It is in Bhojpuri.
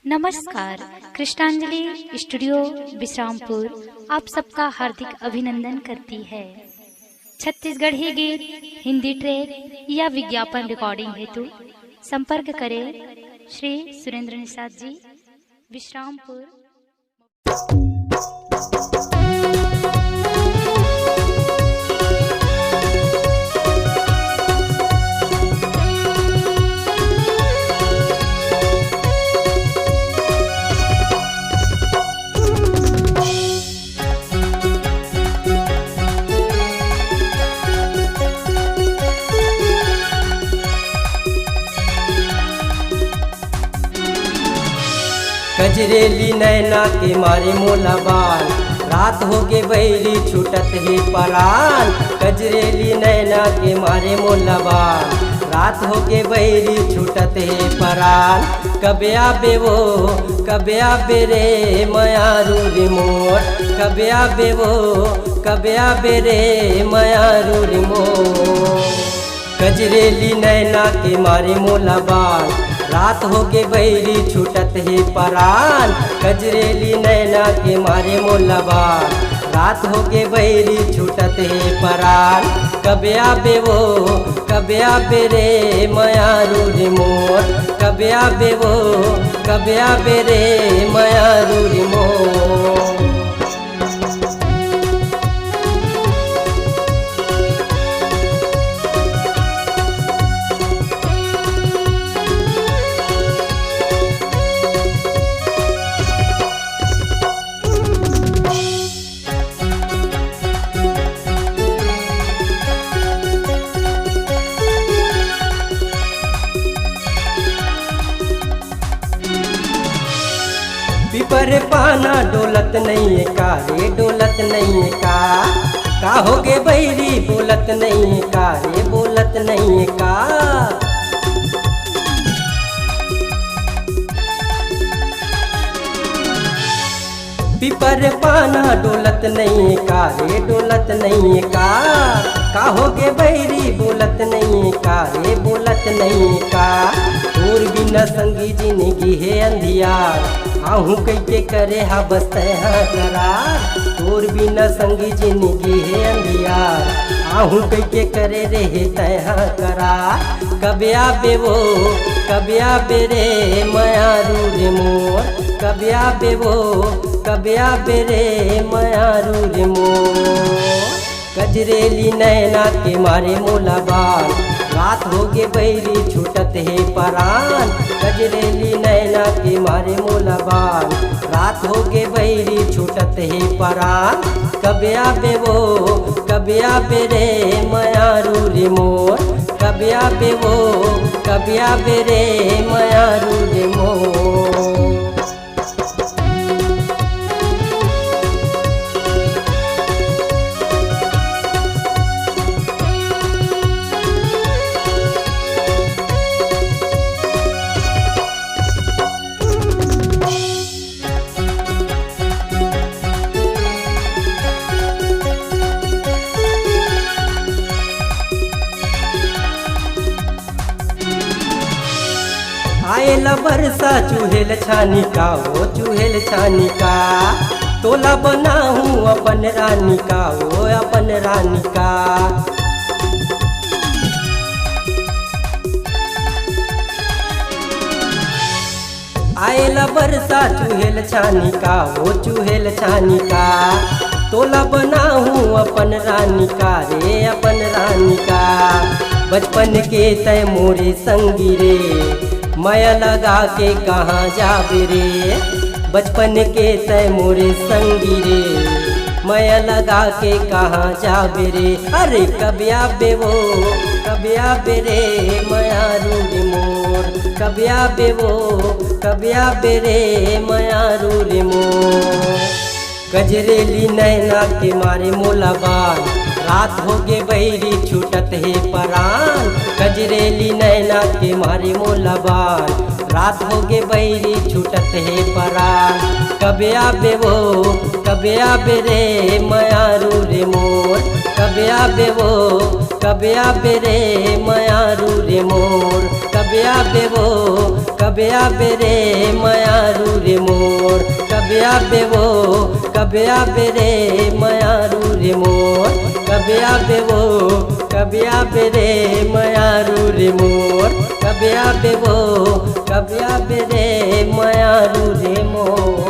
नमस्कार। कृष्णांजलि स्टूडियो विश्रामपुर आप सबका हार्दिक अभिनंदन करती है। छत्तीसगढ़ी गीत, हिंदी ट्रैक या विज्ञापन रिकॉर्डिंग हेतु संपर्क करें श्री सुरेंद्र निषाद जी, विश्रामपुर। गजरेली नैना के मारे मोला बाल, रात हो गे बैरी छूटत है परान। गजरेली नैना के मारे मोला बाल, रात हो गे बैरी छूटत है परान। कबे आबे वो कबे आबे रे मयारू रिमोट, कबे आबे वो कबे आबे रे मयारू रिमोट। गजरेली नैना के मारे मोला बाल, रात हो गे बैरी छूटत है परान। गजरेली नैना के मारे मोला बाल, रात हो गे बैरी छूटत है परान। कबे आबे वो कबे आबे रे मयारू रिमोट, कबे आबे वो कबे आबे रे मयारू रिमोट। पिपर पाना डोलत नहीं है का रे, डोलत नहीं है का हो गे बैरी बोलत नहीं है का रे, बोलत नहीं है का। पिपर पाना डोलत नहीं है का रे, डोलत नहीं है का हो गे बैरी बोलत नहीं है का रे, बोलत नहीं है का। और बिना संगी जिंदगी है अंधियार, आहू कैके करे हा बसते हाँ करार। और बिना संगी जिंदगी है अंधियार, आहू कैके करे रे हाँ करार। कबे आबे वो कबे आबे रे मयारू रे मोर, कबे आबे वो कबे आबे रे मयारू रे मोर। गजरेली नैना के मारे मोला बाल, रात हो गे बैरी छूटत है परान। गजरेली नैना के मारे मोला बाल, रात हो गे बैरी छूटत है परान। कबे आबे वो कबे आबे रे मयारू रे मोर, कबे आबे वो कबे आबे रे मयारू रे मोर। आएला बरसा चूहेल छानी का वो चूहेल छानी का, तोला बनाऊं अपन रानी का वो अपन रानी का। आएला बरसा चूहेल छानी का वो चूहेल छानी का, तोला बनाऊं अपन रानी का रे अपन रानी का। बचपन के तय मोरे संगी रे, माया लगा के कहाँ जाबे रे। बचपन के तय मोरे संगी रे, माया लगा के कहाँ जाबे रे। अरे कबे आबे वो कबे आबे रे मयारू रे मोर, कबे आबे वो कबे आबे रे मयारू रे मोर। गजरेली नैना के मारे मोला बाल, रात हो गे बैरी छूटत है परान। गजरेली नैना के मारे मोला बाल, रात हो गे बैरी छूटत है परान। कबे आबे वो कबे आबे रे मयारू रे मोर, कबे आबे वो कबे आबे रे मयारू रे मोर, कबे आबे वो कबे आबे रे मयारू आबे वो कबे आबे रे मायारू रे मोर कबे आबे वो कबे आबे रे मायारू रे मोर कबे आबे वो कबे आबे रे मायारू रे मोर।